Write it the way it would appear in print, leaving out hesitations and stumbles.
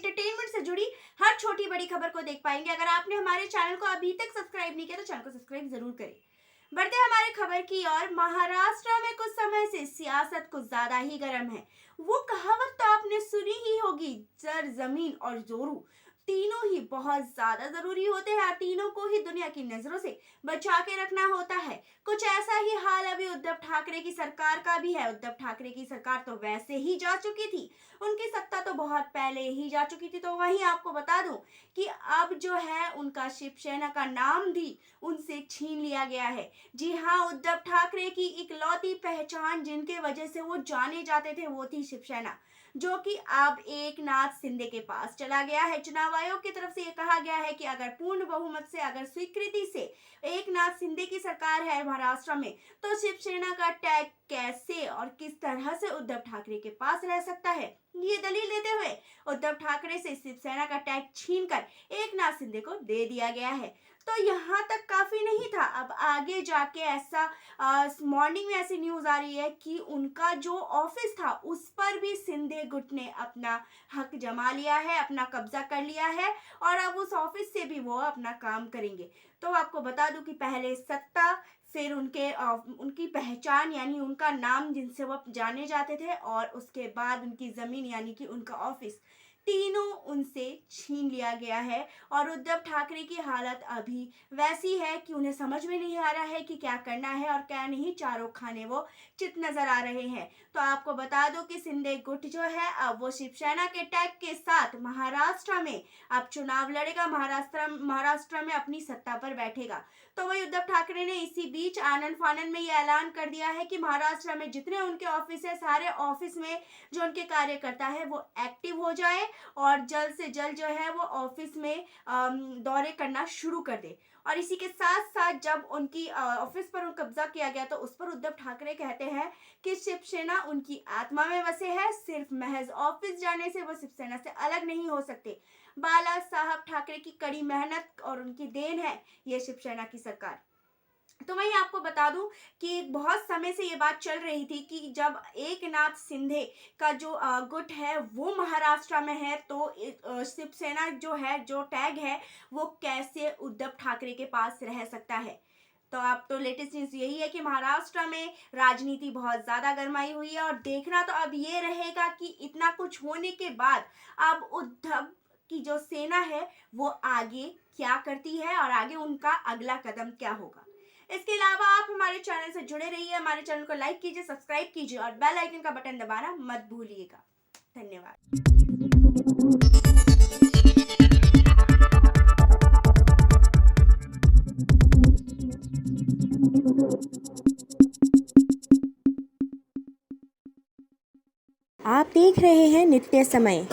Entertainment से जुड़ी हर छोटी बड़ी खबर को देख पाएंगे। अगर आपने हमारे चैनल को अभी तक सब्सक्राइब नहीं किया तो चैनल को सब्सक्राइब जरूर करें। बढ़ते हैं हमारी खबर की ओर। महाराष्ट्र में कुछ समय से सियासत कुछ ज्यादा ही गर्म है। वो कहावत तो आपने सुनी ही होगी, जर जमीन और जोरू तीनों ही बहुत ज्यादा जरूरी होते हैं। तीनों को ही दुनिया की नजरों से बचा के रखना होता है। कुछ ऐसा ही हाल अभी उद्धव ठाकरे की सरकार का भी है। उद्धव ठाकरे की सरकार तो वैसे ही जा चुकी थी, उनकी सत्ता तो बहुत पहले ही जा चुकी थी। तो वहीं आपको बता दूं कि अब जो है उनका शिवसेना का नाम भी उनसे छीन लिया गया है। जी हाँ, उद्धव ठाकरे की इकलौती पहचान जिनके वजह से वो जाने जाते थे वो थी शिवसेना, जो कि अब एकनाथ शिंदे के पास चला गया है। चुनाव आयोग की तरफ से ये कहा गया है कि अगर पूर्ण बहुमत से, अगर स्वीकृति से एकनाथ शिंदे की सरकार है महाराष्ट्र में, तो शिवसेना का टैग कैसे और किस तरह से उद्धव ठाकरे के पास रह सकता है। ये दलील देते हुए उद्धव ठाकरे से शिवसेना का टैग छीनकर एकनाथ शिंदे को दे दिया गया है। तो यहाँ तक काफी नहीं था, अब आगे जाके ऐसा मॉर्निंग में ऐसी न्यूज आ रही है कि उनका जो ऑफिस था उस पर भी शिंदे गुट ने अपना हक जमा लिया है, अपना कब्जा कर लिया है और अब उस ऑफिस से भी वो अपना काम करेंगे। तो आपको बता दूं कि पहले सत्ता, फिर उनकी पहचान यानी उनका नाम जिनसे वो जाने जाते थे, और उसके बाद उनकी जमीन यानी कि उनका ऑफिस, तीनों उनसे छीन लिया गया है। और उद्धव ठाकरे की हालत अभी वैसी है कि उन्हें समझ में नहीं आ रहा है कि क्या करना है और क्या नहीं। चारों खाने वो चित नजर आ रहे हैं। तो आपको बता दो कि शिंदे गुट जो है अब वो शिवसेना के टैग के साथ महाराष्ट्र में अब चुनाव लड़ेगा, महाराष्ट्र में अपनी सत्ता पर बैठेगा। तो वही उद्धव ठाकरे ने इसी बीच आनंद फानन में ये ऐलान कर दिया है कि महाराष्ट्र में जितने उनके ऑफिस है, सारे ऑफिस में जो उनके कार्यकर्ता है वो एक्टिव हो जाए और जल्द से जल्द जो है वो ऑफिस में दौरे करना शुरू कर दे। और इसी के साथ साथ जब उनकी ऑफिस पर कब्जा किया गया तो उस पर उद्धव ठाकरे कहते हैं कि शिवसेना उनकी आत्मा में बसे है, सिर्फ महज ऑफिस जाने से वो शिवसेना से अलग नहीं हो सकते। बाला साहब ठाकरे की कड़ी मेहनत और उनकी देन है ये शिवसेना की सरकार। तो वहीं आपको बता दूं कि बहुत समय से ये बात चल रही थी कि जब एकनाथ शिंदे का जो गुट है वो महाराष्ट्र में है तो शिवसेना जो है, जो टैग है, वो कैसे उद्धव ठाकरे के पास रह सकता है। तो आप तो लेटेस्ट न्यूज यही है कि महाराष्ट्र में राजनीति बहुत ज्यादा गरमाई हुई है और देखना तो अब ये रहेगा कि इतना कुछ होने के बाद अब उद्धव की जो सेना है वो आगे क्या करती है और आगे उनका अगला कदम क्या होगा। इसके अलावा आप हमारे चैनल से जुड़े रहिए, हमारे चैनल को लाइक कीजिए, सब्सक्राइब कीजिए और बेल आइकन का बटन दबाना मत भूलिएगा। धन्यवाद। आप देख रहे हैं नित्य समय।